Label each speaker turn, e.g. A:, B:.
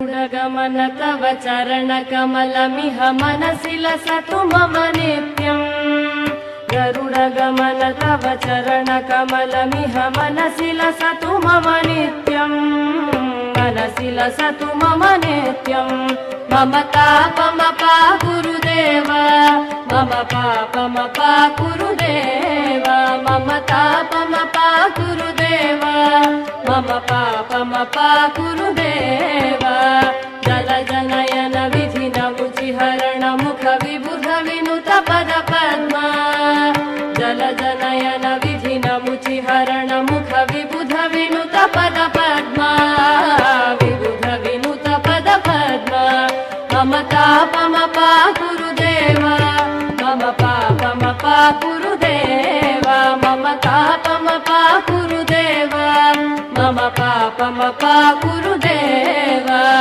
A: गमन तव चरणकमलमिह मनसि लसतु मम नित्यम्। गरुडगमन तव चरणकमलमिह मनसि लसतु मम नित्यम्। मनसि लसतु मम नित्यम्। मम तापमपा गुरुदेव, मम पापमपा गुरुदेव, मम तापमपा गुरुदेव, मम पापमपा गुरुदेव। जलजनयन विधिन मुचिहरण मुख विबुध विनुत पद पद्मा। जलजनयन विधिन मुचिहरण मुख विबुध विनुत पद पद्मा। विबुध विनुत पद पद्मा। मम तापमपा गुरुदेव, मम पापमपा गुरुदेव, मम तापमपा गुरुदेव, मम पापमपा गुरुदेव।